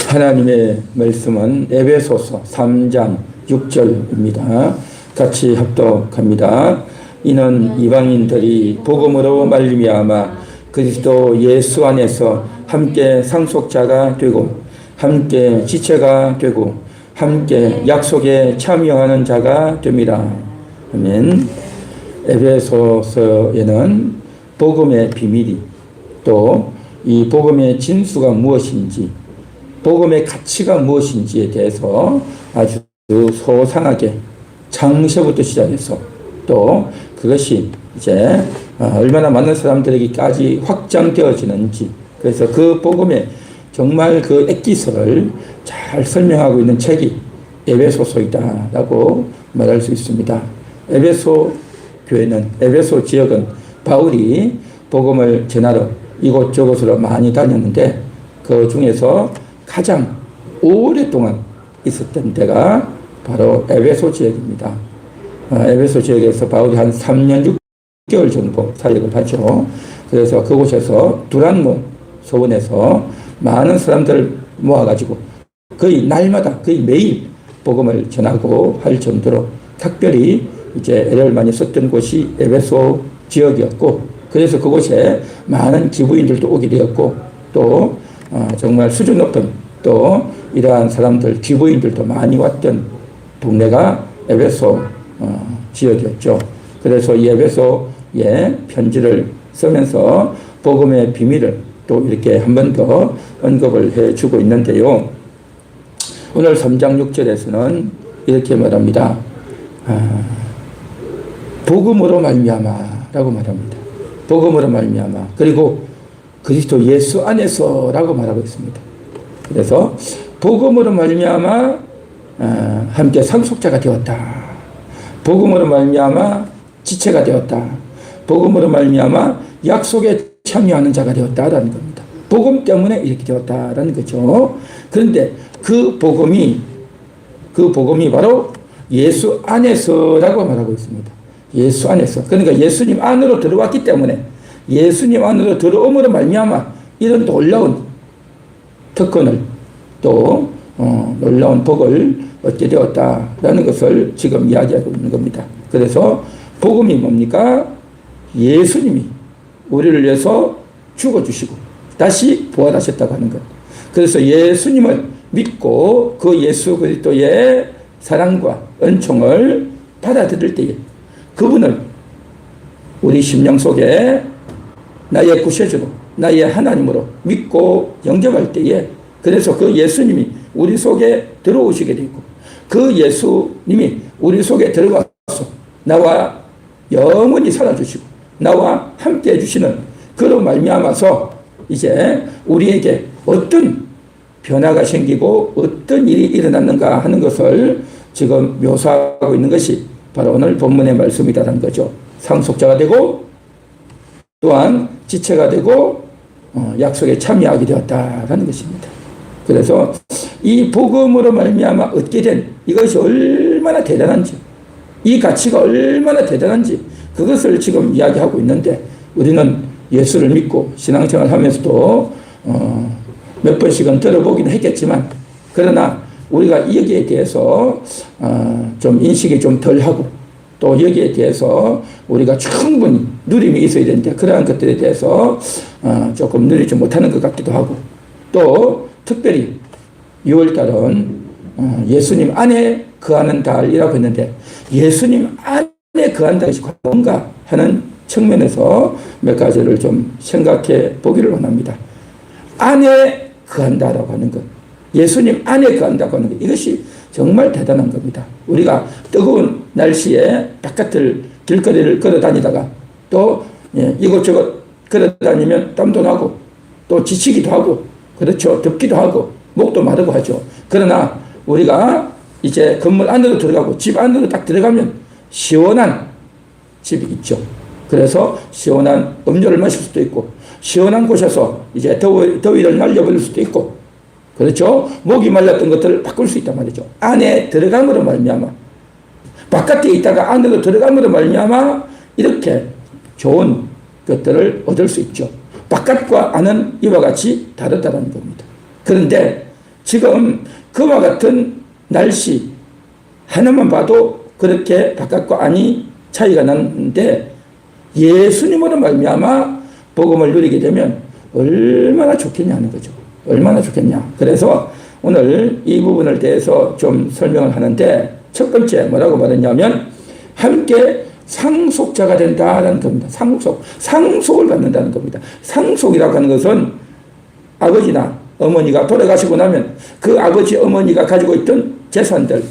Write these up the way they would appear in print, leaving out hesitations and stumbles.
하나님의 말씀은 에베소서 3장 6절입니다. 같이 합독합니다. 이는 이방인들이 복음으로 말미암아 그리스도 예수 안에서 함께 상속자가 되고 함께 지체가 되고 함께 약속에 참여하는 자가 됩니다. 아멘. 에베소서에는 복음의 비밀이 또 이 복음의 진수가 무엇인지 복음의 가치가 무엇인지에 대해서 아주 소상하게 창세부터 시작해서 또 그것이 이제 얼마나 많은 사람들에게까지 확장되어지는지, 그래서 그 복음의 정말 그 액기스를 잘 설명하고 있는 책이 에베소서이다라고 말할 수 있습니다. 에베소 교회는, 에베소 지역은 바울이 복음을 전하러 이곳저곳으로 많이 다녔는데 그 중에서 가장 오랫동안 있었던 데가 바로 에베소 지역입니다. 에베소 지역에서 바울이 한 3년 6개월 정도 사역을 하죠. 그래서 그곳에서 두란노 소원에서 많은 사람들을 모아가지고 거의 날마다 거의 매일 복음을 전하고 할 정도로 특별히 이제 애를 많이 썼던 곳이 에베소 지역이었고, 그래서 그곳에 많은 기부인들도 오게 되었고 또 정말 수준 높은 또 이러한 사람들 기부인들도 많이 왔던 동네가 에베소 지역이었죠. 그래서 이 에베소에 편지를 쓰면서 복음의 비밀을 또 이렇게 한 번 더 언급을 해주고 있는데요. 오늘 3장 6절에서는 이렇게 말합니다. 복음으로 말미암아라고 말합니다. 복음으로 말미암아, 그리고 그리스도 예수 안에서라고 말하고 있습니다. 그래서 복음으로 말미암아 함께 상속자가 되었다. 복음으로 말미암아 지체가 되었다. 복음으로 말미암아 약속에 참여하는 자가 되었다라는 겁니다. 복음 때문에 이렇게 되었다라는 거죠. 그런데 그 복음이 바로 예수 안에서라고 말하고 있습니다. 예수 안에서. 그러니까 예수님 안으로 들어왔기 때문에, 예수님 안으로 들어옴으로 말미암아 이런 놀라운 특권을 또 놀라운 복을 얻게 되었다라는 것을 지금 이야기하고 있는 겁니다. 그래서 복음이 뭡니까? 예수님이 우리를 위해서 죽어주시고 다시 부활하셨다고 하는 것. 그래서 예수님을 믿고 그 예수 그리스도의 사랑과 은총을 받아들일 때에 그분을 우리 심령 속에 나의 구세주로, 나의 하나님으로 믿고 영접할 때에, 그래서 그 예수님이 우리 속에 들어오시게 되고 그 예수님이 우리 속에 들어가서 나와 영원히 살아주시고 나와 함께 해주시는 그로 말미암아서 이제 우리에게 어떤 변화가 생기고 어떤 일이 일어났는가 하는 것을 지금 묘사하고 있는 것이 바로 오늘 본문의 말씀이라는 거죠. 상속자가 되고 또한 지체가 되고 약속에 참여하게 되었다라는 것입니다. 그래서 이 복음으로 말미암아 얻게 된 이것이 얼마나 대단한지, 이 가치가 얼마나 대단한지 그것을 지금 이야기하고 있는데, 우리는 예수를 믿고 신앙생활 하면서도 몇 번씩은 들어보기는 했겠지만, 그러나 우리가 여기에 대해서 좀 인식이 좀 덜하고 또 여기에 대해서 우리가 충분히 누림이 있어야 되는데 그러한 것들에 대해서 조금 누리지 못하는 것 같기도 하고, 또 특별히 6월달은 예수님 안에 거하는 달이라고 했는데 예수님 안에 거한다는 것이 뭔가 하는 측면에서 몇 가지를 좀 생각해 보기를 원합니다. 안에 거한다라고 하는 것, 예수님 안에 거한다고 하는 것, 이것이 정말 대단한 겁니다. 우리가 뜨거운 날씨에 바깥을 길거리를 걸어 다니다가 또 이곳저곳 걸어 다니면 땀도 나고 또 지치기도 하고, 그렇죠. 덥기도 하고 목도 마르고 하죠. 그러나 우리가 이제 건물 안으로 들어가고 집 안으로 딱 들어가면 시원한 집이 있죠. 그래서 시원한 음료를 마실 수도 있고 시원한 곳에서 이제 더위를 날려버릴 수도 있고, 그렇죠. 목이 말랐던 것들을 바꿀 수 있단 말이죠. 안에 들어감으로 말미암아, 바깥에 있다가 안으로 들어감으로 말미암아 이렇게 좋은 것들을 얻을 수 있죠. 바깥과 안은 이와 같이 다르다는 겁니다. 그런데 지금 그와 같은 날씨 하나만 봐도 그렇게 바깥과 안이 차이가 나는데 예수님으로 말미암아 복음을 누리게 되면 얼마나 좋겠냐 하는 거죠. 얼마나 좋겠냐. 그래서 오늘 이 부분을 대해서 좀 설명을 하는데 첫 번째 뭐라고 말했냐면 함께 상속자가 된다는 겁니다. 상속을 받는다는 겁니다. 상속이라고 하는 것은 아버지나 어머니가 돌아가시고 나면 그 아버지 어머니가 가지고 있던 재산들,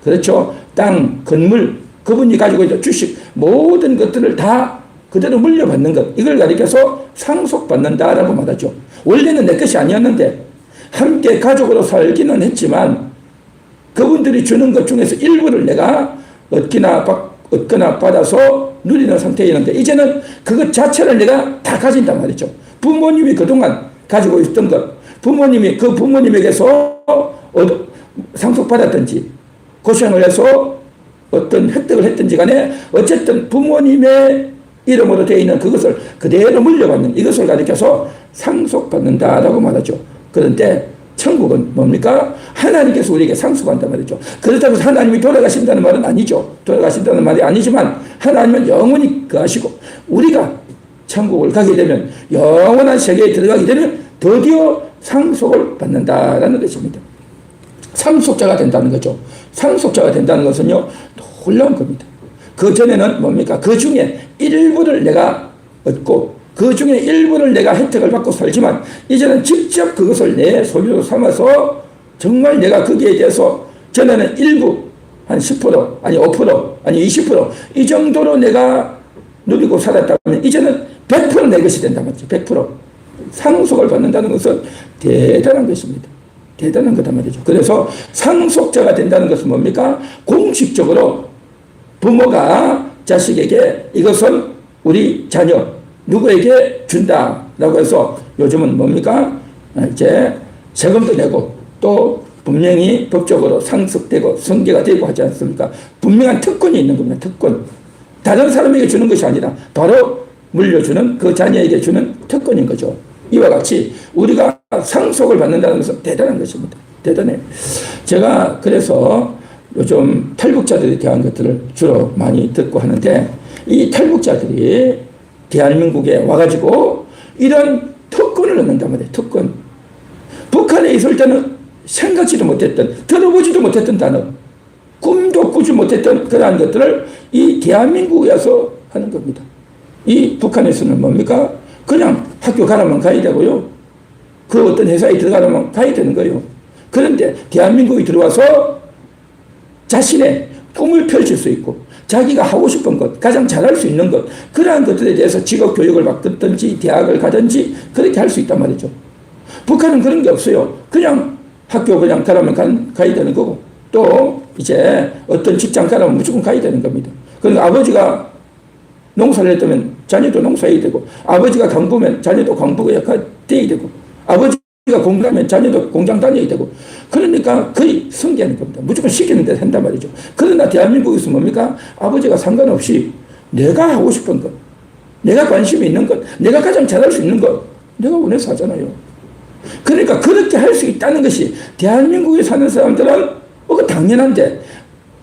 그렇죠? 땅, 건물, 그분이 가지고 있던 주식, 모든 것들을 다 그대로 물려받는 것, 이걸 가리켜서 상속받는다라고 말하죠. 원래는 내 것이 아니었는데 함께 가족으로 살기는 했지만 그분들이 주는 것 중에서 일부를 내가 얻거나 받아서 누리는 상태였는데 이제는 그것 자체를 내가 다 가진단 말이죠. 부모님이 그동안 가지고 있던 것, 부모님이 그 부모님에게서 상속받았든지 고생을 해서 어떤 획득을 했든지 간에 어쨌든 부모님의 이름으로 되어 있는 그것을 그대로 물려받는 이것을 가리켜서 상속받는다라고 말하죠. 그런데 천국은 뭡니까? 하나님께서 우리에게 상속한단 말이죠. 그렇다고 해서 하나님이 돌아가신다는 말은 아니죠. 돌아가신다는 말이 아니지만 하나님은 영원히 거하시고 우리가 천국을 가게 되면 영원한 세계에 들어가게 되면 드디어 상속을 받는다라는 것입니다. 상속자가 된다는 거죠. 상속자가 된다는 것은요, 놀라운 겁니다. 그 전에는 뭡니까? 그 중에 일부를 내가 얻고 그 중에 일부를 내가 혜택을 받고 살지만 이제는 직접 그것을 내 소유로 삼아서 정말 내가 거기에 대해서 전에는 일부 한 10% 아니 5% 아니 20% 이 정도로 내가 누리고 살았다면 이제는 100% 내 것이 된단 말이죠. 100% 상속을 받는다는 것은 대단한 것입니다. 대단한 거단 말이죠. 그래서 상속자가 된다는 것은 뭡니까? 공식적으로 부모가 자식에게 이것은 우리 자녀 누구에게 준다라고 해서 요즘은 뭡니까? 이제 세금도 내고 또 분명히 법적으로 상속되고 승계가 되고 하지 않습니까? 분명한 특권이 있는 겁니다. 특권. 다른 사람에게 주는 것이 아니라 바로 물려주는 그 자녀에게 주는 특권인 거죠. 이와 같이 우리가 상속을 받는다는 것은 대단한 것입니다. 대단해요. 제가 그래서 요즘 탈북자들에 대한 것들을 주로 많이 듣고 하는데 이 탈북자들이 대한민국에 와가지고 이런 특권을 얻는단 말이에요. 특권. 북한에 있을 때는 생각지도 못했던, 들어보지도 못했던 단어, 꿈도 꾸지 못했던 그러한 것들을 이 대한민국에 와서 하는 겁니다. 이 북한에서는 뭡니까? 그냥 학교 가라면 가야 되고요. 그 어떤 회사에 들어가라면 가야 되는 거예요. 그런데 대한민국에 들어와서 자신의 꿈을 펼칠 수 있고 자기가 하고 싶은 것, 가장 잘할 수 있는 것, 그러한 것들에 대해서 직업 교육을 받든지 대학을 가든지 그렇게 할 수 있단 말이죠. 북한은 그런 게 없어요. 그냥 학교 그냥 가라면 가야 되는 거고 또 이제 어떤 직장 가라면 무조건 가야 되는 겁니다. 그러니까 아버지가 농사를 했다면 자녀도 농사해야 되고 아버지가 강부면 자녀도 강부가 돼야 되고 아버지가 공장하면 자녀도 공장 다녀야 되고 그러니까 거의 승계하는 겁니다. 무조건 시키는 대로 한단 말이죠. 그러나 대한민국에서 뭡니까? 아버지가 상관없이 내가 하고 싶은 것, 내가 관심이 있는 것, 내가 가장 잘할 수 있는 것 내가 원해서 하잖아요. 그러니까 그렇게 할 수 있다는 것이 대한민국에 사는 사람들은 당연한데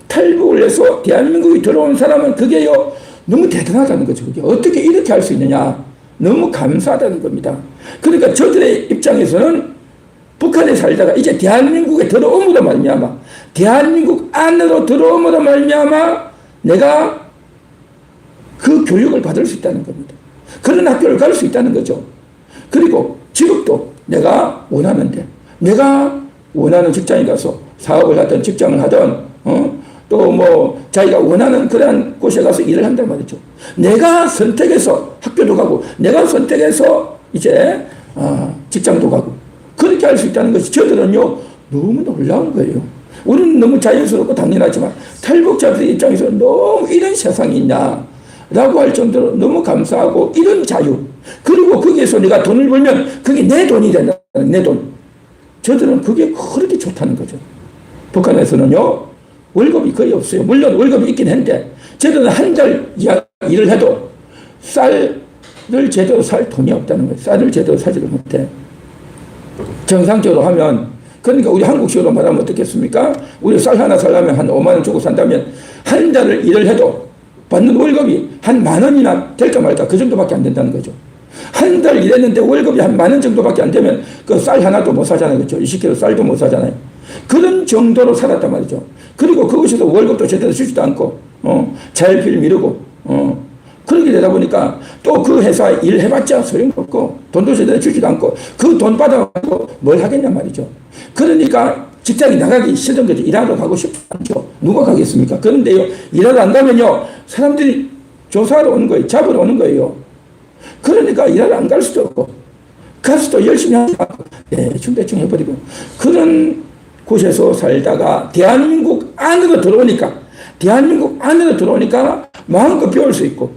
탈북을 해서 대한민국에 들어온 사람은 그게요 너무 대단하다는 거죠. 그게 어떻게 이렇게 할 수 있느냐. 너무 감사하다는 겁니다. 그러니까 저들의 입장에서는 북한에 살다가 이제 대한민국에 들어옴으로 말미암아 대한민국 안으로 들어옴으로 말미암아 내가 그 교육을 받을 수 있다는 겁니다. 그런 학교를 갈 수 있다는 거죠. 그리고 직업도 내가 원하는데 내가 원하는 직장에 가서 사업을 하든 직장을 하든 또 뭐 자기가 원하는 그러한 곳에 가서 일을 한단 말이죠. 내가 선택해서 학교도 가고 내가 선택해서 이제 직장도 가고 그렇게 할 수 있다는 것이 저들은요 너무 놀라운 거예요. 우리는 너무 자연스럽고 당연하지만 탈북자들 입장에서 너무 이런 세상이 있냐 라고 할 정도로 너무 감사하고 이런 자유 그리고 거기에서 내가 돈을 벌면 그게 내 돈이 된다. 내 돈. 저들은 그게 그렇게 좋다는 거죠. 북한에서는요 월급이 거의 없어요. 물론 월급이 있긴 한데 저들은 한 달 일을 해도 쌀을 제대로 살 돈이 없다는 거예요. 쌀을 제대로 사지를 못해. 정상적으로 하면 그러니까 우리 한국식으로 말하면 어떻겠습니까? 우리 쌀 하나 살려면 한 5만 원 주고 산다면 한 달을 일을 해도 받는 월급이 한 10,000원이나 될까 말까 그 정도밖에 안 된다는 거죠. 한 달 일했는데 월급이 한 10,000원 정도밖에 안 되면 그 쌀 하나도 못 사잖아요. 그렇죠? 20kg 쌀도 못 사잖아요. 그런 정도로 살았단 말이죠. 그리고 그것에서 월급도 제대로 주지도 않고 자율필 미루고 그렇게 되다 보니까 또 그 회사 일해봤자 소용없고 돈도 제대로 주지도 않고 그 돈 받아가지고 뭘 하겠냐 말이죠. 그러니까 직장에 나가기 싫은 거죠. 일하러 가고 싶지 않죠. 누가 가겠습니까? 그런데요, 일하러 안 가면요, 사람들이 조사하러 오는 거예요. 잡으러 오는 거예요. 그러니까 일하러 안 갈 수도 없고, 가서도 열심히 하지 않고, 대충 해버리고, 그런 곳에서 살다가 대한민국 안으로 들어오니까 마음껏 배울 수 있고,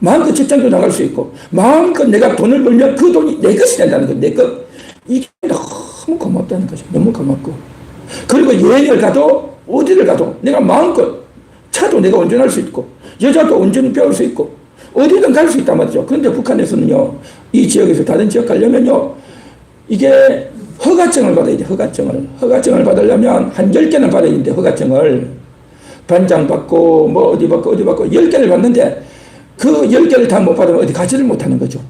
마음껏 직장도 나갈 수 있고, 마음껏 내가 돈을 벌면 그 돈이 내 것이 된다는 거, 내 것. 이게 너무 고맙다는 거죠. 너무 고맙고. 그리고 여행을 가도, 어디를 가도 내가 마음껏 차도 내가 운전할 수 있고, 여자도 운전 배울 수 있고, 어디든 갈 수 있단 말이죠. 그런데 북한에서는요, 이 지역에서 다른 지역 가려면요, 이게 허가증을 받아야 돼, 허가증을. 허가증을 받으려면 한 10개는 받아야 되는데, 허가증을. 반장 받고, 뭐 어디 받고, 10개를 받는데, 그 10개를 다 못 받으면 어디 가지를 못하는 거죠.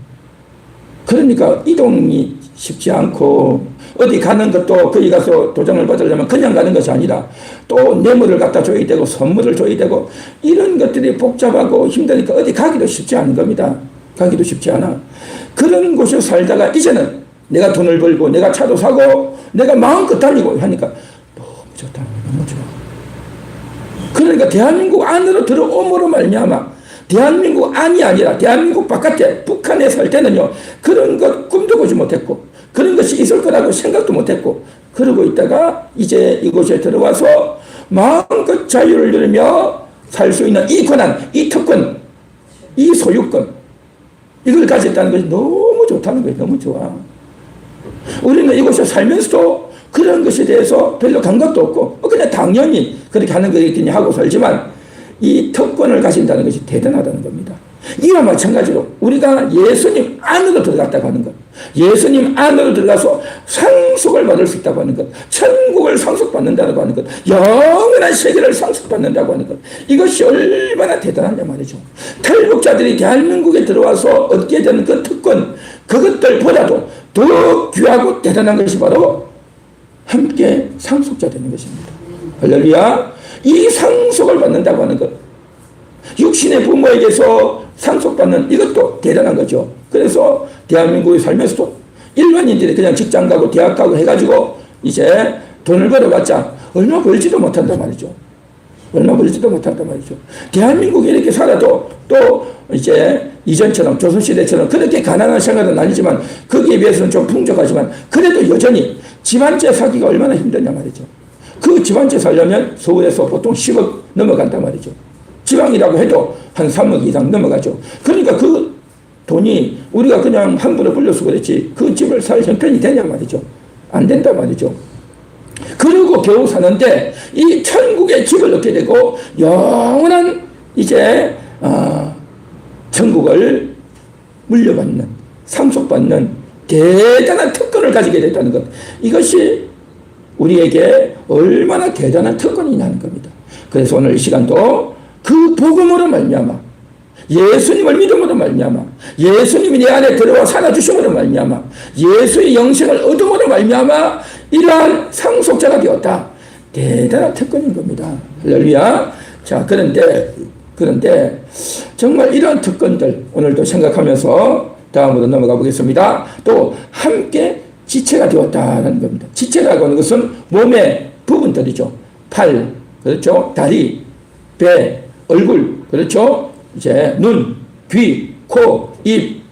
그러니까 이동이 쉽지 않고, 어디 가는 것도 거기 가서 도장을 받으려면 그냥 가는 것이 아니라 또 뇌물을 갖다 줘야 되고 선물을 줘야 되고 이런 것들이 복잡하고 힘드니까 어디 가기도 쉽지 않은 겁니다. 가기도 쉽지 않아. 그런 곳에 살다가 이제는 내가 돈을 벌고 내가 차도 사고 내가 마음껏 달리고 하니까 너무 좋다. 너무 좋아. 그러니까 대한민국 안으로 들어옴으로 말미암아 대한민국 안이 아니라 대한민국 바깥에 북한에 살 때는요, 그런 것 꿈도 꾸지 못했고 그런 것이 있을 거라고 생각도 못했고 그러고 있다가 이제 이곳에 들어와서 마음껏 자유를 누리며 살 수 있는 이 권한, 이 특권, 이 소유권 이걸 가졌다는 것이 너무 좋다는 거예요. 너무 좋아. 우리는 이곳에 살면서도 그런 것에 대해서 별로 감각도 없고 그냥 당연히 그렇게 하는 거겠니 하고 살지만 이 특권을 가진다는 것이 대단하다는 겁니다. 이와 마찬가지로 우리가 예수님 안으로 들어갔다고 하는 것, 예수님 안으로 들어가서 상속을 받을 수 있다고 하는 것, 천국을 상속받는다고 하는 것, 영원한 세계를 상속받는다고 하는 것, 이것이 얼마나 대단하냐 말이죠. 탈북자들이 대한민국에 들어와서 얻게 되는 그 특권, 그것들보다도 더 귀하고 대단한 것이 바로 함께 상속자 되는 것입니다. 할렐루야. 이 상속을 받는다고 하는 것, 육신의 부모에게서 상속받는 이것도 대단한 거죠. 그래서 대한민국에 살면서도 일반인들이 그냥 직장 가고 대학 가고 해가지고 이제 돈을 벌어봤자 얼마 벌지도 못한단 말이죠. 얼마 벌지도 못한단 말이죠. 대한민국에 이렇게 살아도 또 이제 이전처럼 조선시대처럼 그렇게 가난한 생활은 아니지만 거기에 비해서는 좀 풍족하지만 그래도 여전히 집안째 사기가 얼마나 힘드냐 말이죠. 그 집안째 살려면 서울에서 보통 10억 넘어간단 말이죠. 지방이라고 해도 한 3억 이상 넘어가죠. 그러니까 그 돈이 우리가 그냥 함부로 불려서 그랬지 그 집을 살 형편이 되냐 말이죠. 안 된단 말이죠. 그러고 겨우 사는데 이 천국의 집을 얻게 되고 영원한 이제 천국을 물려받는 상속받는 대단한 특권을 가지게 됐다는 것, 이것이 우리에게 얼마나 대단한 특권이냐는 겁니다. 그래서 오늘 이 시간도 그 복음으로 말미암아 예수님을 믿음으로 말미암아 예수님이 내 안에 들어와 살아주심으로 말미암아 예수의 영생을 얻음으로 말미암아 이러한 상속자가 되었다. 대단한 특권인 겁니다. 할렐루야. 자, 그런데 정말 이러한 특권들 오늘도 생각하면서 다음으로 넘어가 보겠습니다. 또 함께 지체가 되었다는 겁니다. 지체라고 하는 것은 몸의 부분들이죠. 팔, 그렇죠? 다리, 배, 얼굴, 그렇죠? 이제 눈, 귀, 코, 입,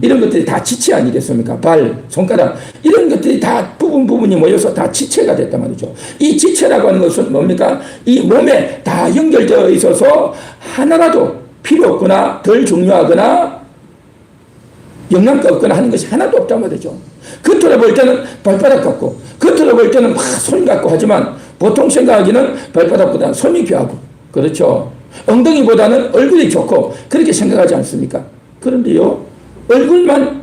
이런 것들이 다 지체 아니겠습니까? 발, 손가락, 이런 것들이 다 부분이 모여서 다 지체가 됐단 말이죠. 이 지체라고 하는 것은 뭡니까? 이 몸에 다 연결되어 있어서 하나라도 필요 없거나 덜 중요하거나 영양가 없거나 하는 것이 하나도 없단 말이죠. 겉으로 볼 때는 발바닥 같고 겉으로 볼 때는 막 손 같고 하지만 보통 생각하기는 발바닥보다는 손이 귀하고 그렇죠. 엉덩이보다는 얼굴이 좋고 그렇게 생각하지 않습니까? 그런데요, 얼굴만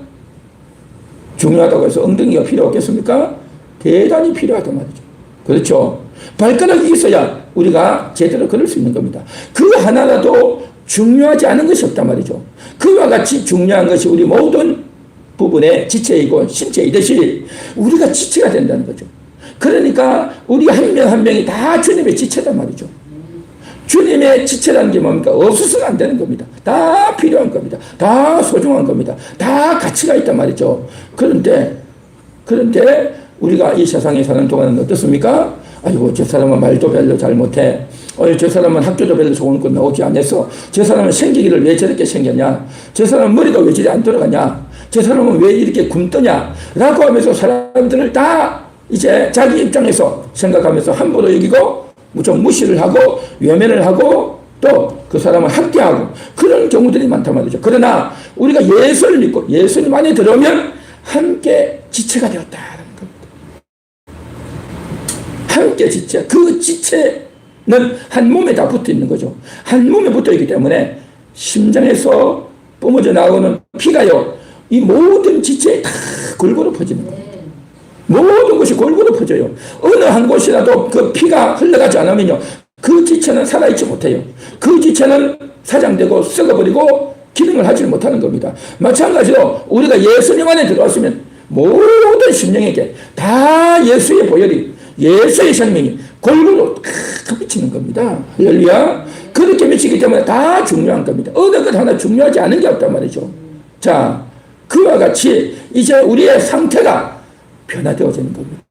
중요하다고 해서 엉덩이가 필요 없겠습니까? 대단히 필요하단 말이죠. 그렇죠. 발가락이 있어야 우리가 제대로 걸을 수 있는 겁니다. 그 하나라도 중요하지 않은 것이 없단 말이죠. 그와 같이 중요한 것이 우리 모든 부분의 지체이고 신체이듯이 우리가 지체가 된다는 거죠. 그러니까 우리 한 명 한 명이 다 주님의 지체단 말이죠. 주님의 지체라는 게 뭡니까? 없어서는 안 되는 겁니다. 다 필요한 겁니다. 다 소중한 겁니다. 다 가치가 있단 말이죠. 그런데 우리가 이 세상에 사는 동안은 어떻습니까? 아이고, 저 사람은 말도 별로 잘 못해. 저 사람은 학교도 별로 좋은 거 나오지 않았어. 저 사람은 생기기를 왜 저렇게 생겼냐? 저 사람은 머리가 왜 저리 안 돌아가냐? 저 사람은 왜 이렇게 굼떠냐? 라고 하면서 사람들을 다 이제 자기 입장에서 생각하면서 함부로 여기고 좀 무시를 하고 외면을 하고 또 그 사람을 학대하고 그런 경우들이 많단 말이죠. 그러나 우리가 예수를 믿고 예수님 안에 들어오면 함께 지체가 되었다는 겁니다. 함께 지체. 그 지체는 한 몸에 다 붙어 있는 거죠. 한 몸에 붙어 있기 때문에 심장에서 뿜어져 나오는 피가요, 이 모든 지체에 다 골고루 퍼지는 거예요. 모든 것이 골고루 퍼져요. 어느 한 곳이라도 그 피가 흘러가지 않으면요, 그 지체는 살아있지 못해요. 그 지체는 사장되고 썩어버리고 기능을 하지 못하는 겁니다. 마찬가지로 우리가 예수님 안에 들어왔으면 모든 심령에게 다 예수의 보혈이, 예수의 생명이 골고루 탁 미치는 겁니다. 할렐루야. 그렇게 미치기 때문에 다 중요한 겁니다. 어느 것 하나 중요하지 않은 게 없단 말이죠. 자, 그와 같이 이제 우리의 상태가 변화되어지는 겁니다.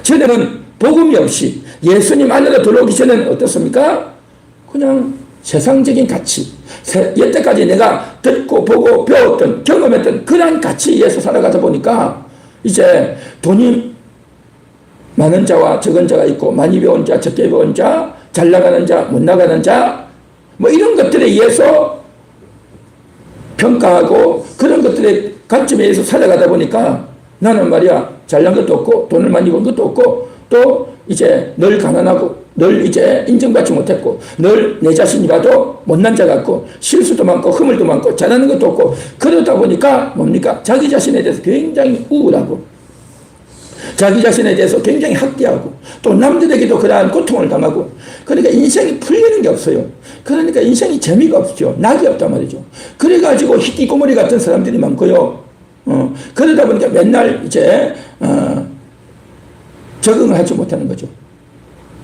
전에는 복음이 없이 예수님 안으로 들어오기 전에는 어떻습니까? 그냥 세상적인 가치, 여태까지 내가 듣고 보고 배웠던 경험했던 그런 가치에서 살아가다 보니까 이제 돈이 많은 자와 적은 자가 있고 많이 배운 자, 적게 배운 자, 잘 나가는 자, 못 나가는 자, 뭐 이런 것들에 의해서 평가하고 그런 것들의 관점에 의해서 살아가다 보니까 나는 말이야 잘난 것도 없고 돈을 많이 번 것도 없고 또 이제 늘 가난하고 늘 이제 인정받지 못했고 늘 내 자신이 봐도 못난 자 같고 실수도 많고 허물도 많고 잘하는 것도 없고 그러다 보니까 뭡니까? 자기 자신에 대해서 굉장히 우울하고 자기 자신에 대해서 굉장히 학대하고 또 남들에게도 그러한 고통을 당하고 그러니까 인생이 풀리는 게 없어요. 그러니까 인생이 재미가 없죠. 낙이 없단 말이죠. 그래가지고 희귀고머리 같은 사람들이 많고요. 그러다 보니까 맨날 이제 적응을 하지 못하는 거죠.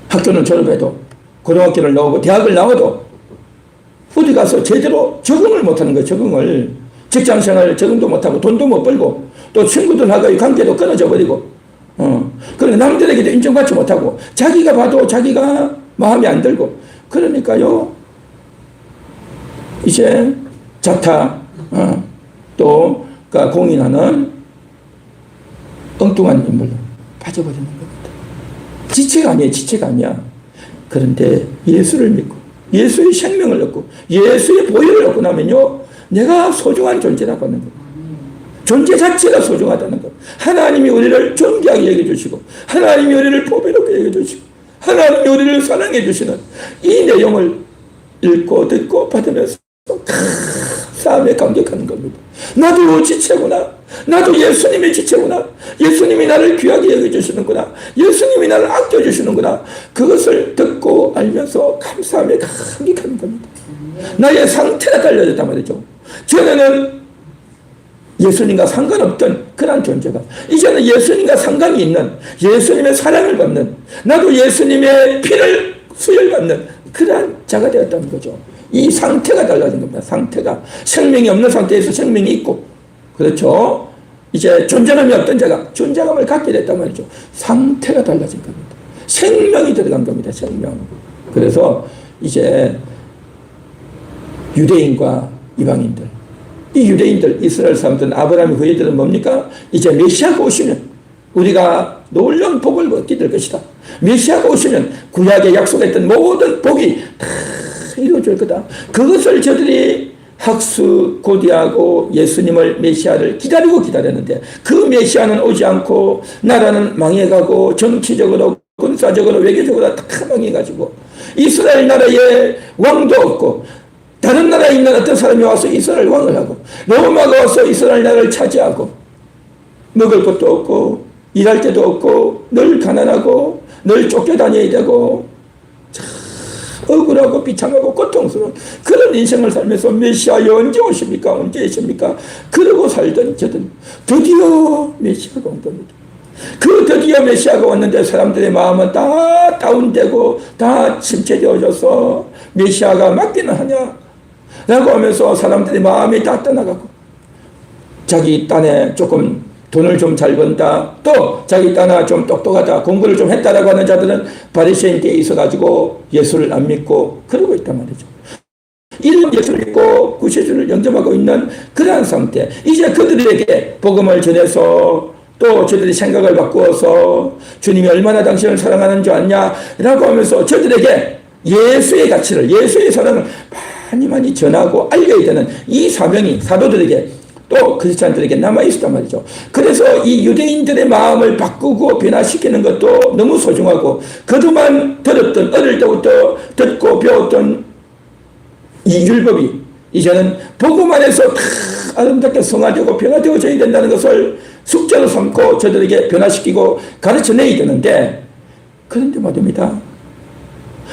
학교는 졸업해도 고등학교를 나오고 대학을 나와도 어디 가서 제대로 적응을 못하는 거예요. 적응을. 직장생활 적응도 못하고 돈도 못 벌고 또 친구들하고의 관계도 끊어져 버리고 그리고 남들에게도 인정받지 못하고 자기가 봐도 자기가 마음에 안 들고 그러니까요 이제 자타 또 공인하는 엉뚱한 인물로 빠져버리는 겁니다. 지체가 아니에요. 지체가 아니야. 그런데 예수를 믿고 예수의 생명을 얻고 예수의 보혈을 얻고 나면요 내가 소중한 존재라고 하는 거예요. 존재 자체가 소중하다는 것. 하나님이 우리를 존귀하게 여겨주시고 하나님이 우리를 보배롭게 여겨주시고 하나님이 우리를 사랑해 주시는 이 내용을 읽고 듣고 받으면서 싸움에 감격하는 겁니다. 나도 지체구나. 나도 예수님의 지체구나. 예수님이 나를 귀하게 여겨주시는구나. 예수님이 나를 아껴주시는구나. 그것을 듣고 알면서 감사함에 감격하는 겁니다. 나의 상태가 달려졌단 말이죠. 전에는 예수님과 상관없던 그런 존재가 이제는 예수님과 상관이 있는 예수님의 사랑을 받는 나도 예수님의 피를 수혈받는 그러한 자가 되었다는 거죠. 이 상태가 달라진 겁니다. 상태가 생명이 없는 상태에서 생명이 있고 그렇죠. 이제 존재감이 없던 자가 존재감을 갖게 됐단 말이죠. 상태가 달라진 겁니다. 생명이 들어간 겁니다. 생명. 그래서 이제 유대인과 이방인들 이 유대인들 이스라엘 사람들은 아브라함의 후예들은 뭡니까? 이제 메시아가 오시면 우리가 놀라운 복을 얻게 될 것이다. 메시아가 오시면 구약에 약속했던 모든 복이 다 이루어질 거다. 그것을 저들이 학수고대하고 예수님을 메시아를 기다렸는데 그 메시아는 오지 않고 나라는 망해가고 정치적으로 군사적으로 외교적으로 다 망해가지고 이스라엘 나라에 왕도 없고 다른 나라에 있는 어떤 사람이 와서 이스라엘 왕을 하고 로마가 와서 이스라엘 나라를 차지하고 먹을 것도 없고 일할 때도 없고 늘 가난하고 늘 쫓겨다녀야 되고 참 억울하고 비참하고 고통스러운 그런 인생을 살면서 메시아여 언제 오십니까? 언제 오십니까? 그러고 살던 저는 드디어 메시아가 온 겁니다. 그 드디어 메시아가 왔는데 사람들의 마음은 다 다운되고 다 침체되어져서 메시아가 맞기는 하냐 라고 하면서 사람들의 마음이 다 떠나가고 자기 딴에 조금 돈을 좀 잘 번다, 또 자기 딴에 좀 똑똑하다, 공부를 좀 했다라고 하는 자들은 바리새인계에 있어가지고 예수를 안 믿고 그러고 있단 말이죠. 이런 예수를 믿고 구세주를 영접하고 있는 그러한 상태. 이제 그들에게 복음을 전해서 또 저들이 생각을 바꾸어서 주님이 얼마나 당신을 사랑하는 줄 아냐라고 하면서 저들에게 예수의 가치를, 예수의 사랑을 많이 전하고 알려야 되는 이 사명이 사도들에게 또 크리스찬들에게 남아있었단 말이죠. 그래서 이 유대인들의 마음을 바꾸고 변화시키는 것도 너무 소중하고 그동안 들었던 어릴 때부터 듣고 배웠던 이 율법이 이제는 복음 안에서 다 아름답게 성화되고 변화되어져야 된다는 것을 숙제로 삼고 저들에게 변화시키고 가르쳐내야 되는데 그런데 말입니다.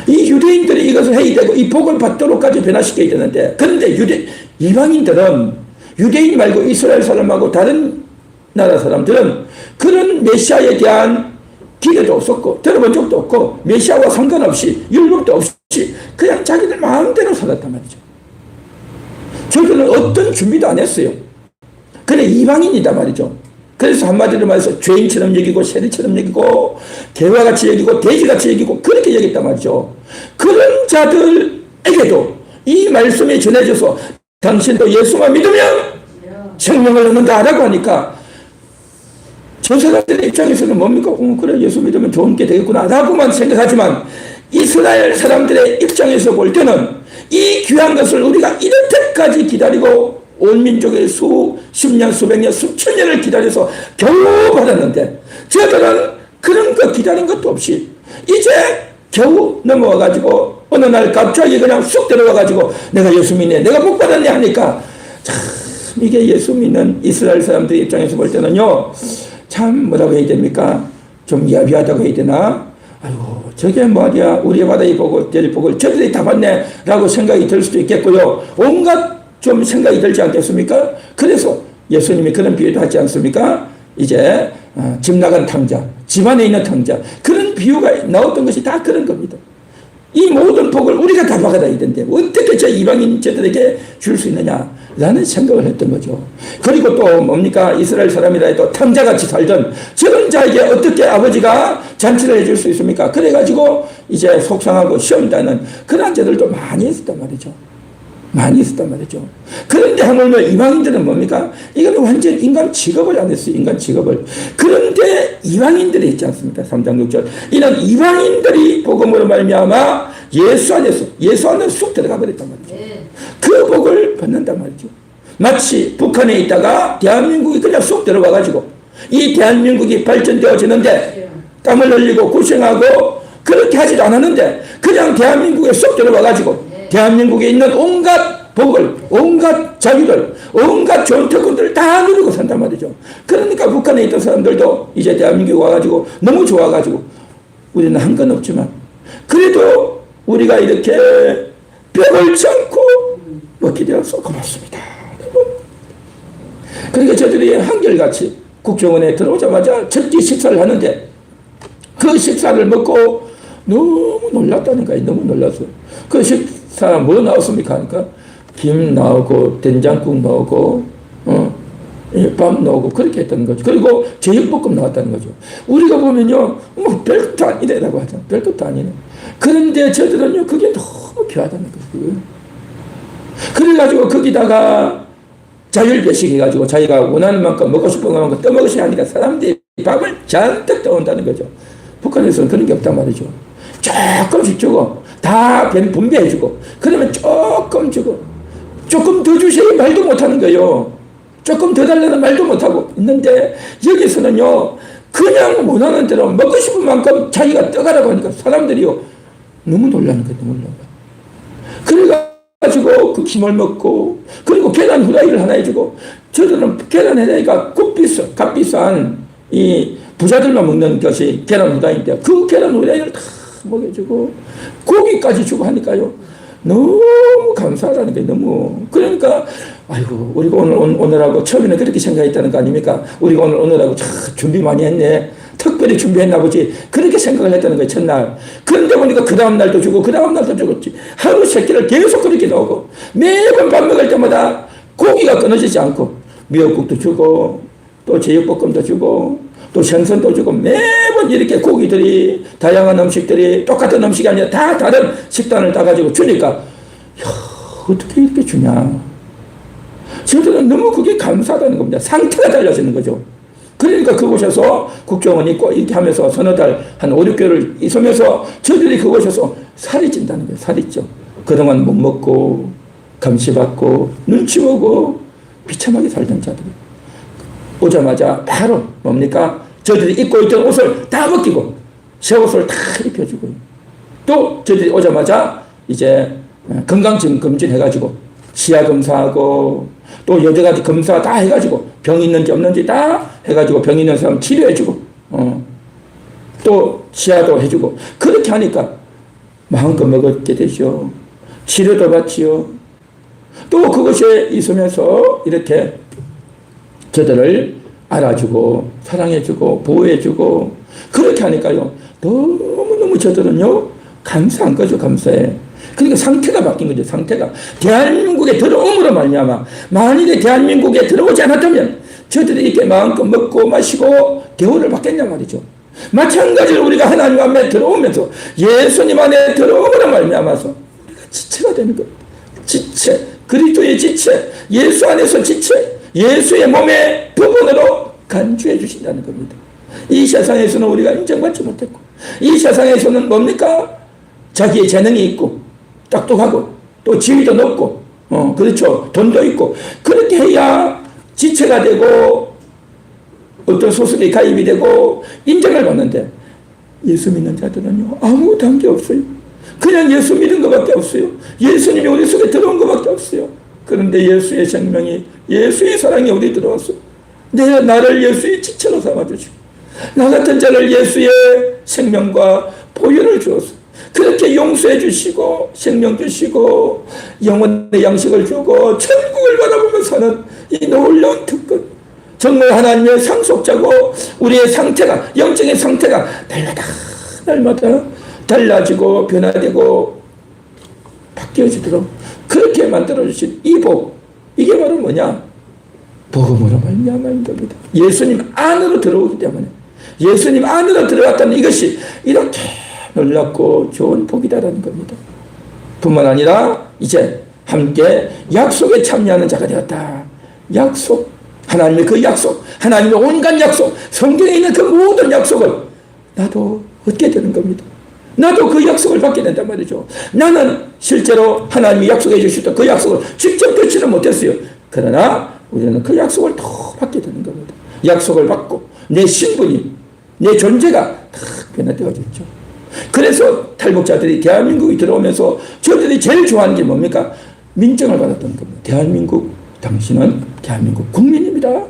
이 유대인들이 이것을 해야 되고 이 복을 받도록까지 변화시켜야 되는데 그런데 이방인들은 유대인 말고 이스라엘 사람하고 다른 나라 사람들은 그런 메시아에 대한 기대도 없었고 들어본 적도 없고 메시아와 상관없이 율법도 없이 그냥 자기들 마음대로 살았단 말이죠. 저들은 어떤 준비도 안 했어요. 그래 이방인이다 말이죠. 그래서 한마디로 말해서 죄인처럼 여기고 세리처럼 여기고 개와 같이 여기고 돼지같이 여기고 그렇게 여겼단 말이죠. 그런 자들에게도 이 말씀이 전해져서 당신도 예수만 믿으면 생명을 얻는다 라고 하니까 저 사람들의 입장에서는 뭡니까? 그래 예수 믿으면 좋은 게 되겠구나 라고만 생각하지만 이스라엘 사람들의 입장에서 볼 때는 이 귀한 것을 우리가 이렇게까지 기다리고 온 민족의 수십 년, 수백 년, 수천 년을 기다려서 겨우 받았는데 저들은 그런 거 기다린 것도 없이 이제 겨우 넘어와가지고 어느 날 갑자기 그냥 쑥 들어와가지고 내가 예수 믿네, 내가 복 받았네 하니까 참 이게 예수 믿는 이스라엘 사람들의 입장에서 볼 때는요 참 뭐라고 해야 됩니까? 좀 야비하다고 해야 되나? 아이고 저게 뭐야 우리 바다의 복을 될 복을 저들이 다 받네 라고 생각이 들 수도 있겠고요. 온갖 좀 생각이 들지 않겠습니까? 그래서 예수님이 그런 비유도 하지 않습니까? 이제 집 나간 탕자, 집 안에 있는 탕자 그런 비유가 나왔던 것이 다 그런 겁니다. 이 모든 복을 우리가 다 받아야 되는데 어떻게 저 이방인 저들에게 줄 수 있느냐라는 생각을 했던 거죠. 그리고 또 뭡니까? 이스라엘 사람이라 해도 탕자같이 살던 저런 자에게 어떻게 아버지가 잔치를 해줄 수 있습니까? 그래가지고 이제 속상하고 시험다는 그런 자들도 많이 있었단 말이죠. 많이 있었단 말이죠. 그런데 하물며 이방인들은 뭡니까? 이건 완전 인간 취급을 안 했어요. 인간 취급을. 그런데 이방인들이 있지 않습니까? 3장 6절. 이런 이방인들이 복음으로 말미암아 예수 안에 쑥 들어가 버렸단 말이죠. 그 복을 받는단 말이죠. 마치 북한에 있다가 대한민국이 그냥 쑥 들어와가지고 이 대한민국이 발전되어지는데 땀을 흘리고 고생하고 그렇게 하지도 않았는데 그냥 대한민국에 쑥 들어와가지고 대한민국에 있는 온갖 복을, 온갖 자유를, 온갖 좋은 특권들을 다 누리고 산단 말이죠. 그러니까 북한에 있던 사람들도 이제 대한민국에 와가지고 너무 좋아가지고 우리는 한 건 없지만 그래도 우리가 이렇게 뼈를 참고 먹게 되어서 고맙습니다. 그러니까 저들이 한결같이 국정원에 들어오자마자 첫끼 식사를 하는데 그 식사를 먹고 너무 놀랐다는 거예요. 너무 놀랐어요. 그 식사 뭐 나왔습니까? 하니까 김 나오고 된장국 나오고 밥 나오고 그렇게 했다는 거죠. 그리고 제육볶음 나왔다는 거죠. 우리가 보면요 뭐 별것도 아니래라고 하잖아요. 별것도 아니네. 그런데 저들은요 그게 너무 귀하다는 거죠. 그래가지고 거기다가 자율배식 해가지고 자기가 원하는 만큼 먹고 싶은 만큼 떠먹으셔야 하니까 사람들이 밥을 잔뜩 떠온다는 거죠. 북한에서는 그런 게 없단 말이죠. 조금씩 주고 다 분배해주고 그러면 조금 주고 조금 더 주셔야 말도 못하는 거예요. 조금 더 달라는 말도 못하고 있는데 여기서는요 그냥 원하는 대로 먹고 싶은 만큼 자기가 떠가라고 하니까 사람들이요 너무 놀라는 거예요. 너무 놀라. 그래가지고 그 김을 먹고 그리고 계란 후라이를 하나 해주고 저들은 계란 후라이가 값비싼 이 부자들만 먹는 것이 계란 후라이인데 그 계란 후라이를 다 먹여주고 고기까지 주고 하니까요. 너무 감사하다는 게 너무. 그러니까 아이고 우리가 오늘하고 처음에는 그렇게 생각했다는 거 아닙니까? 우리가 오늘하고 참 준비 많이 했네. 특별히 준비했나 보지. 그렇게 생각을 했다는 거예요, 첫날. 그런데 보니까 그 다음날도 주고, 그 다음날도 주겠지. 하루 세 끼를 계속 그렇게 나오고, 매번 밥 먹을 때마다 고기가 끊어지지 않고, 미역국도 주고, 또 제육볶음도 주고, 또 생선도 주고, 매번 이렇게 고기들이, 다양한 음식들이, 똑같은 음식이 아니라 다 다른 식단을 따가지고 주니까, 야, 어떻게 이렇게 주냐. 저들은 너무 그게 감사하다는 겁니다. 상태가 달라지는 거죠. 그러니까 그곳에서 국정원이 있고 이렇게 하면서 서너 달, 한 5, 6개월을 있으면서 저들이 그곳에서 살이 찐다는 거예요. 살이 쪄. 그동안 못 먹고, 감시받고, 눈치 보고, 비참하게 살던 자들이. 오자마자 바로 뭡니까? 저들이 입고 있던 옷을 다 벗기고, 새 옷을 다 입혀주고, 또 저들이 오자마자 이제 건강검진 해가지고, 시야 검사하고, 또 여러 가지 검사 다 해가지고 병 있는지 없는지 다 해가지고 병 있는 사람 치료해주고 또 시야도 해주고 그렇게 하니까 마음껏 먹게 되죠. 치료도 받지요. 또 그것에 있으면서 이렇게 저들을 알아주고 사랑해주고 보호해주고 그렇게 하니까요. 너무너무 저들은요. 감사한 거죠. 감사해. 그러니까 상태가 바뀐 거죠. 상태가. 대한민국에 들어옴으로 말미암아 만일에 대한민국에 들어오지 않았다면 저들이 이렇게 마음껏 먹고 마시고 대우를 받겠냐 말이죠. 마찬가지로 우리가 하나님 안에 들어오면서 예수님 안에 들어옴으로 말미암아서 우리가 지체가 되는 겁니다. 지체. 그리스도의 지체. 예수 안에서 지체. 예수의 몸의 부분으로 간주해 주신다는 겁니다. 이 세상에서는 우리가 인정받지 못했고 이 세상에서는 뭡니까? 자기의 재능이 있고 똑똑하고 또 지위도 높고 그렇죠. 돈도 있고 그렇게 해야 지체가 되고 어떤 소속에 가입이 되고 인정을 받는데 예수 믿는 자들은요 아무 단계 없어요. 그냥 예수 믿은 것밖에 없어요. 예수님이 우리 속에 들어온 것밖에 없어요. 그런데 예수의 생명이 예수의 사랑이 우리 들어왔어. 나를 예수의 지체로 삼아주시고 나 같은 자를 예수의 생명과 보혈을 주었어. 그렇게 용서해 주시고 생명 주시고 영혼의 양식을 주고 천국을 바라보며 사는 이 놀라운 특권. 정말 하나님의 상속자고 우리의 상태가 영적인 상태가 날마다 달라지고 변화되고 바뀌어지도록 그렇게 만들어주신 이 복. 이게 바로 뭐냐? 복음으로 말미암아인 겁니다. 예수님 안으로 들어오기 때문에 예수님 안으로 들어갔다는 이것이 이렇게 놀랍고 좋은 복이다라는 겁니다. 뿐만 아니라 이제 함께 약속에 참여하는 자가 되었다. 약속. 하나님의 그 약속. 하나님의 온갖 약속. 성경에 있는 그 모든 약속을 나도 얻게 되는 겁니다. 나도 그 약속을 받게 된단 말이죠. 나는 실제로 하나님이 약속해 주셨던 그 약속을 직접 듣지는 못했어요. 그러나 우리는 그 약속을 더 받게 되는 겁니다. 약속을 받고 내 신분이 내 존재가 다 변화되어졌죠. 그래서 탈북자들이 대한민국에 들어오면서 저들이 제일 좋아하는 게 뭡니까? 민정을 받았던 겁니다. 대한민국, 당신은 대한민국 국민입니다.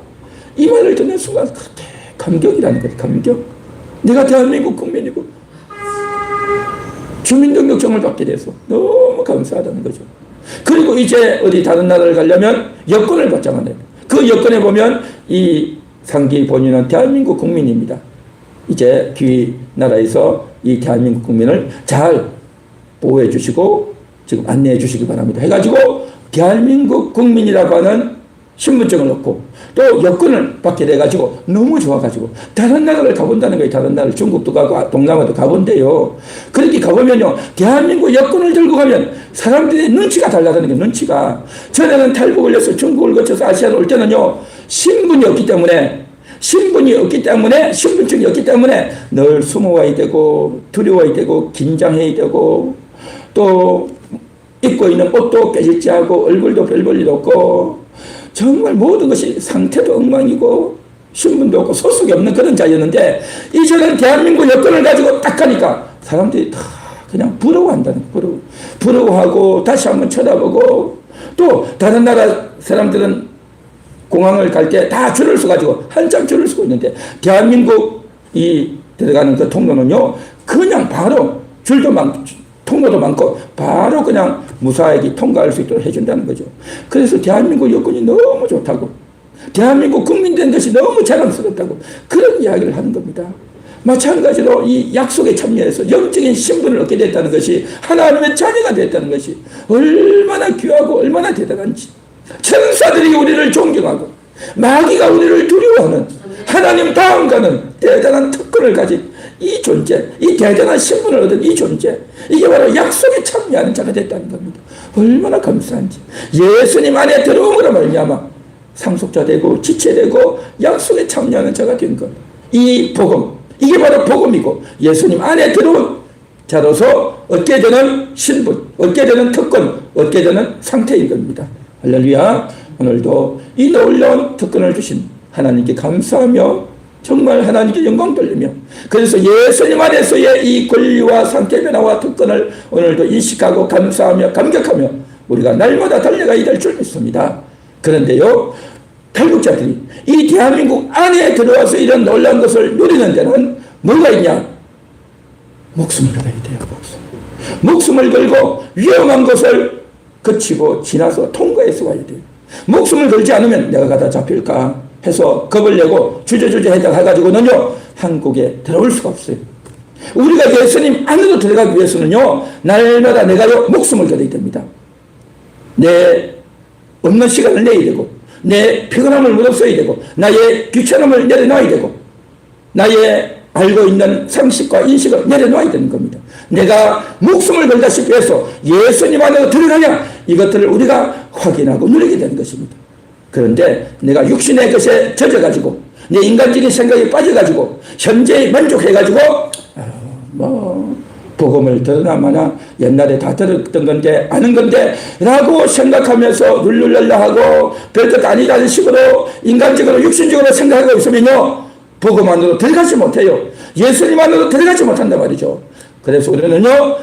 이 말을 듣는 순간 그렇게 감격이라는 거예요. 감격. 내가 대한민국 국민이고 주민등록증을 받게 돼서 너무 감사하다는 거죠. 그리고 이제 어디 다른 나라를 가려면 여권을 받자만 해요. 그 여권에 보면 이 상기 본인은 대한민국 국민입니다. 이제 귀 나라에서 이 대한민국 국민을 잘 보호해 주시고 지금 안내해 주시기 바랍니다. 해가지고 대한민국 국민이라고 하는 신분증을 넣고 또 여권을 받게 돼가지고 너무 좋아가지고 다른 나라를 가본다는 거예요. 다른 나라 중국도 가고 동남아도 가본대요. 그렇게 가보면요. 대한민국 여권을 들고 가면 사람들의 눈치가 달라다는 거예요. 눈치가. 전에는 탈북을 해서 중국을 거쳐서 아시아로 올 때는요. 신분이 없기 때문에 신분증이 없기 때문에 늘 숨어와야 되고 두려워야 되고 긴장해야 되고 또 입고 있는 옷도 깨질지하고 얼굴도 별 볼 일 없고 정말 모든 것이 상태도 엉망이고 신분도 없고 소속이 없는 그런 자였는데 이제는 대한민국 여권을 가지고 딱 가니까 사람들이 다 그냥 부러워한다는 거예요. 부러워하고 다시 한번 쳐다보고 또 다른 나라 사람들은 공항을 갈 때 다 줄을 서가지고 한참 줄을 서고 있는데 대한민국 이 들어가는 그 통로는요, 그냥 바로 줄도 많고 통로도 많고 바로 그냥 무사하게 통과할 수 있도록 해준다는 거죠. 그래서 대한민국 여건이 너무 좋다고, 대한민국 국민 된 것이 너무 자랑스럽다고 그런 이야기를 하는 겁니다. 마찬가지로 이 약속에 참여해서 영적인 신분을 얻게 됐다는 것이, 하나님의 자녀가 됐다는 것이 얼마나 귀하고 얼마나 대단한지, 천사들이 우리를 존경하고 마귀가 우리를 두려워하는 하나님 다음 가는 대단한 특권을 가진 이 존재, 이 대단한 신분을 얻은 이 존재, 이게 바로 약속에 참여하는 자가 됐다는 겁니다. 얼마나 감사한지. 예수님 안에 들어옴으로 말미암아 상속자 되고 지체되고 약속에 참여하는 자가 된 것. 이 복음, 이게 바로 복음이고 예수님 안에 들어온 자로서 얻게 되는 신분, 얻게 되는 특권, 얻게 되는 상태인 겁니다. 할렐루야. 오늘도 이 놀라운 특권을 주신 하나님께 감사하며 정말 하나님께 영광 돌리며, 그래서 예수님 안에서의 이 권리와 상태 변화와 특권을 오늘도 인식하고 감사하며 감격하며 우리가 날마다 달려가야 될 줄 믿습니다. 그런데요, 탈북자들이 이 대한민국 안에 들어와서 이런 놀라운 것을 누리는 데는 뭐가 있냐? 목숨을 걸어야 돼요. 목숨을 걸고 위험한 것을 거치고 지나서 통과해서 와야 돼요. 목숨을 걸지 않으면 내가 가다 잡힐까 해서 겁을 내고 주저주저 해가지고는요, 한국에 들어올 수가 없어요. 우리가 예수님 안으로 들어가기 위해서는요, 날마다 내가요, 목숨을 걸어야 됩니다. 내 없는 시간을 내야 되고, 내 피곤함을 무릅써야 되고, 나의 귀찮음을 내려놔야 되고, 나의 알고 있는 상식과 인식을 내려놔야 되는 겁니다. 내가 목숨을 걸다시피 해서 예수님 안으로 들어가야 이것들을 우리가 확인하고 누리게 되는 것입니다. 그런데 내가 육신의 것에 젖어가지고 내 인간적인 생각에 빠져가지고 현재에 만족해가지고 복음을 들으나마나 옛날에 다 들었던 건데 아는 건데 라고 생각하면서 룰루랄라 하고 별것 아니라는 식으로 인간적으로 육신적으로 생각하고 있으면요, 복음 안으로 들어가지 못해요. 예수님 안으로 들어가지 못한단 말이죠. 그래서 우리는요,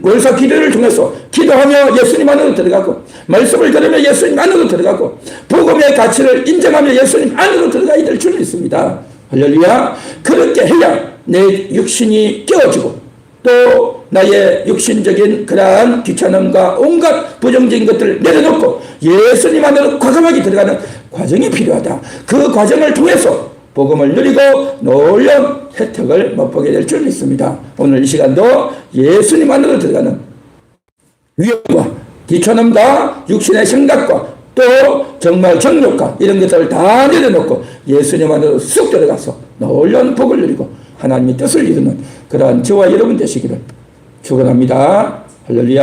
월사 기도를 통해서 기도하며 예수님 안으로 들어가고, 말씀을 들으며 예수님 안으로 들어가고, 복음의 가치를 인정하며 예수님 안으로 들어가야 될 줄 믿습니다. 할렐루야. 그렇게 해야 내 육신이 깨어지고 또 나의 육신적인 그러한 귀찮음과 온갖 부정적인 것들을 내려놓고 예수님 안으로 과감하게 들어가는 과정이 필요하다. 그 과정을 통해서 복음을 누리고 놀라운 혜택을 맛보게 될 줄 믿습니다. 오늘 이 시간도 예수님 안으로 들어가는 위험과 귀찮음과 육신의 생각과 또 정말 정욕과 이런 것들을 다 내려놓고 예수님 안으로 쑥 들어가서 놀라운 복을 누리고 하나님의 뜻을 이루는 그러한 저와 여러분 되시기를 축원합니다. 할렐루야.